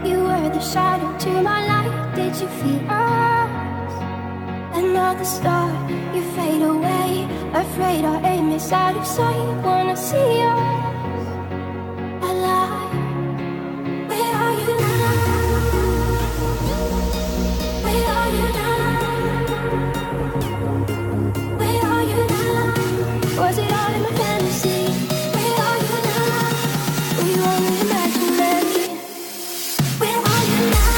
You were the shadow to my light. Did you feel us? Another star, you fade away. Afraid our aim is out of sight. Wanna see us alive. Where are you now? Where are you now? Where are you now? Was it all in my fantasy? Where are you now? Were you only imaginary? Where are you now?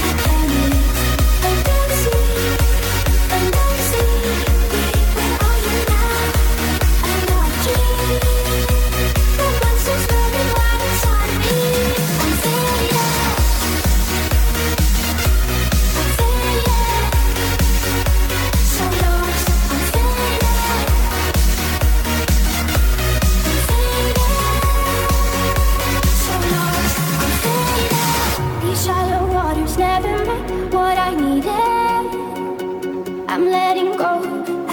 I can't leave. I can't see. I don't see. Where are you now? I'm not a dream. The monster's running wild inside me. I'm faded. I'm faded. So lost. I'm faded. I'm faded. So lost. I'm faded. These shallow waters never met what I needed. I'm letting go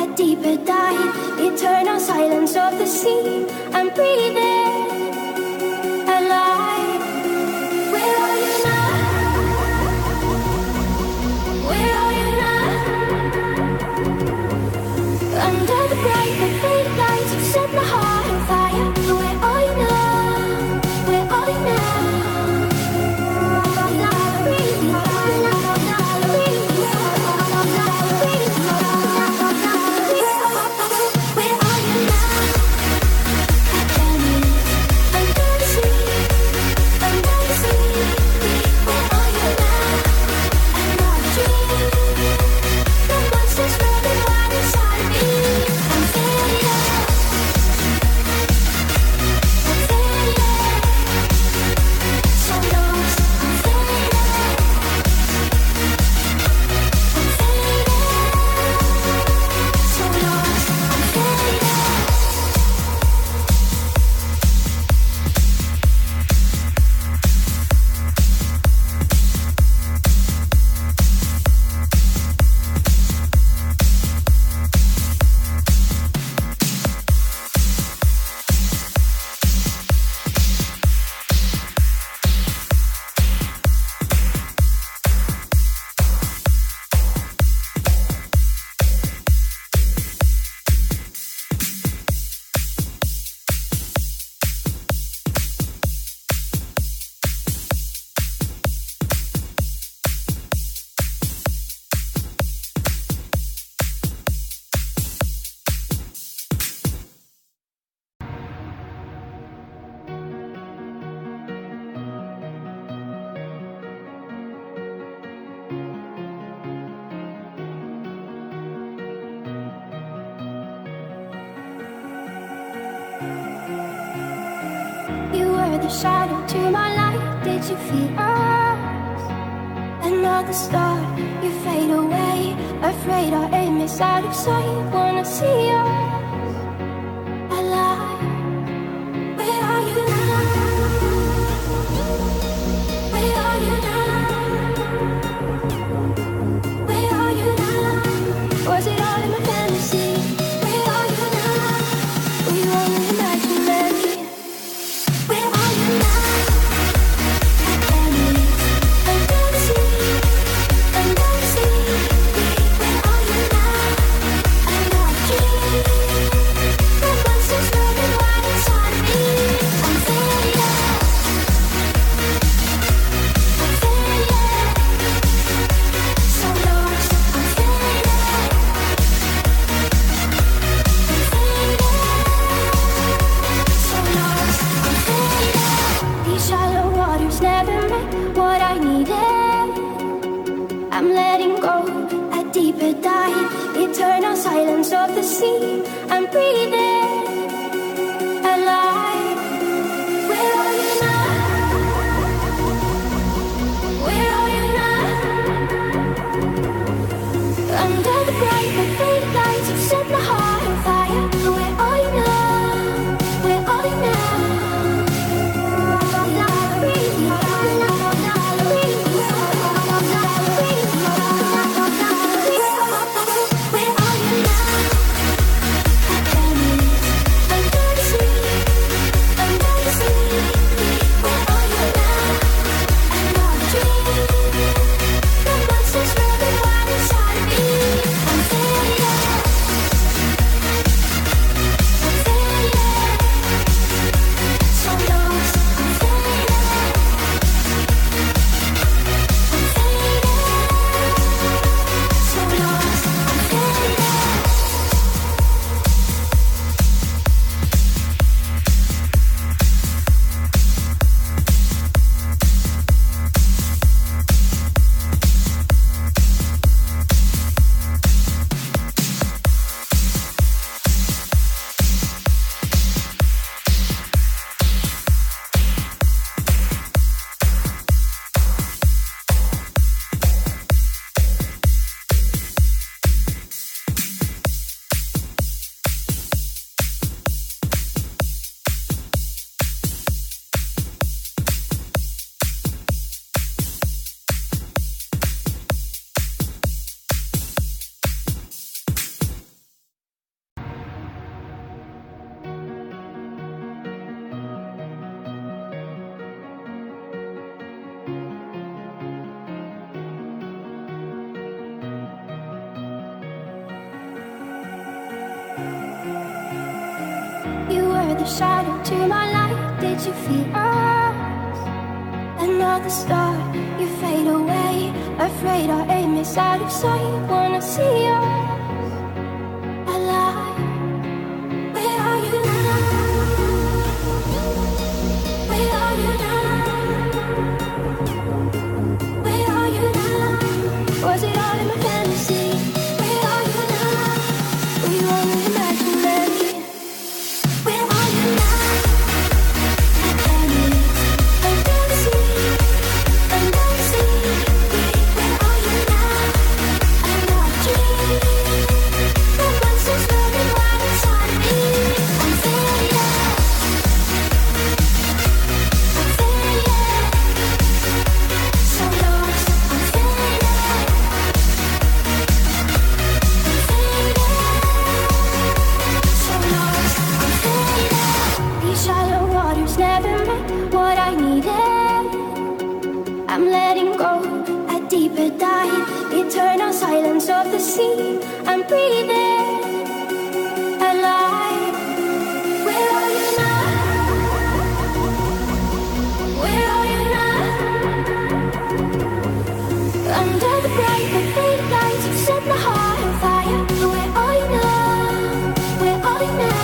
a deeper dive. Eternal silence of the sea. I'm breathing alive. Where are you now? Where are you now? Under the bright but fake lights, you set my heart on fire. Where are you now? Where are you now? Where are you now? I can't leave. I'm gonna see. I'm gonna see. Where are you now? I'm not a dream. The monster's running wild inside me. I'm faded. I'm faded. So lost. I'm faded. I'm faded. So lost. I'm faded. You were the shadow to my light. Did you feel us? Another star, you fade away. Afraid our aim is out of sight. Wanna see us alive. Where are you now? Where are you now? Where are you now? Was it all in my fantasy? Where are you now? Were you only imaginary? Where are you now? I can't leave. I'm gonna see. I'm gonna see. Where are you now? I'm not a dream. The monster's running wild inside me. I'm faded. I'm faded. So lost. I'm faded. I'm faded. So lost. I'm faded. These shallow waters never met what I needed. I'm letting go a deeper dive. Eternal silence of the sea. I'm breathing alive. Where are you now? Where are you now? Under the bright but fake lights, you set my heart on fire. Where are you now? Where are you now? Where are you now? I can't leave. the shadow to my light. Did you feel us? Another star, you fade away. Afraid our aim is out of sight. Wanna see us alive. Where are you now? Where are you now? Where are you now? Was it all in my fantasy? Where are you now? Were you only imaginary? Where are you now? Under the sea, under the sea. Where are you now? I'm not a dream. The monsters running wild inside of me. I'm faded. I'm faded. So lost. I'm faded. I'm faded. So lost. I'm faded. These shallow waters never met what I needed. I'm letting go a deeper dive. Eternal silence of the sea. I'm breathing alive. Where are you now? Where are you now? Under the bright but faded lights, you set my heart on fire. Where are you now? Where are you now?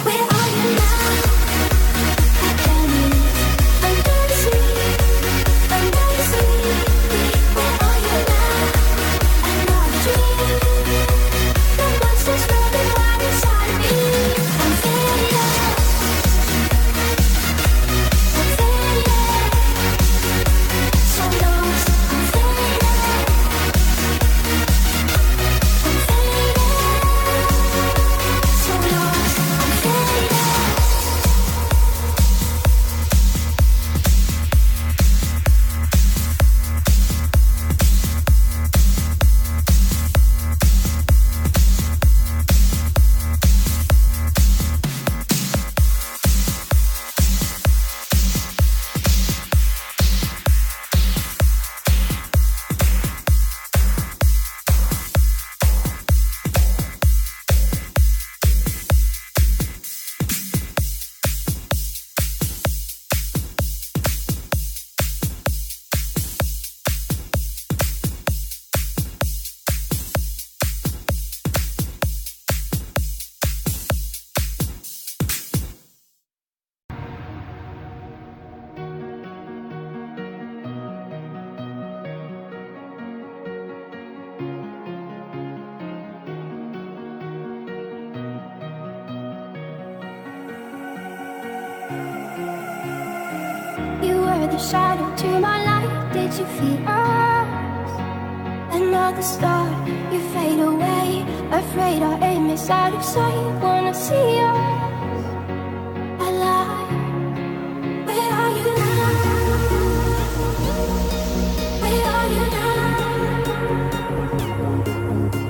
Where are you now? Under the sea, under the sea. Where are you now? I'm not a dream. The monsters running wild inside of me. I'm faded. I'm faded. So lost. I'm faded. I'm faded. So lost. I'm faded. You were the shadow to my light. Did you feel us? Another star, you fade away. Afraid our aim is out of sight. Wanna see us alive. Where are you now? Where are you now?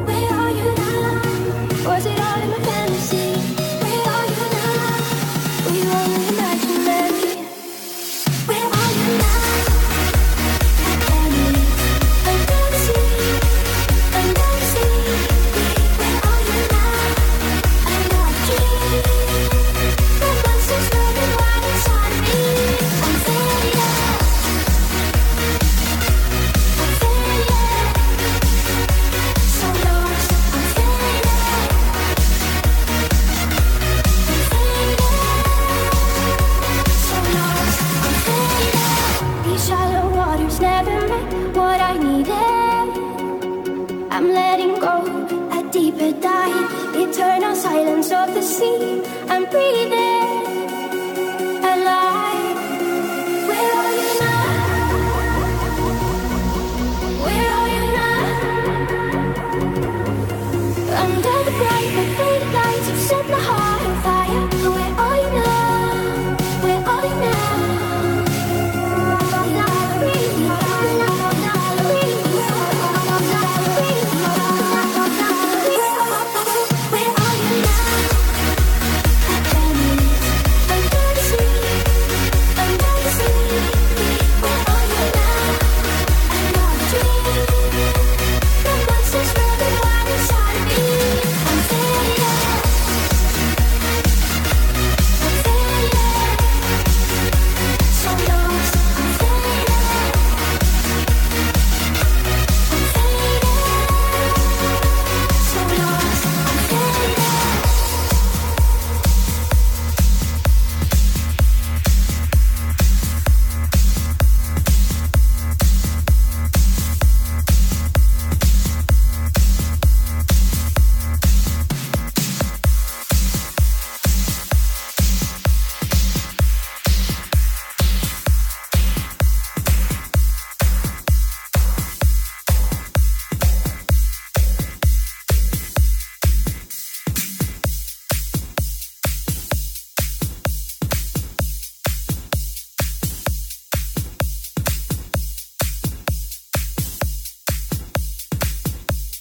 Where are you now? Was it all in my fantasy? Where are you now? Were you only imaginary? Where are you now? Under the sea, under the sea. Where are you now? I'm not a dream. The monsters running wild inside of me. I'm faded. I'm faded. So lost. I'm faded. I'm faded. So lost. I'm faded. These shallow waters never met what I needed. I'm letting go a deeper dive. Eternal silence of the sea. I'm breathing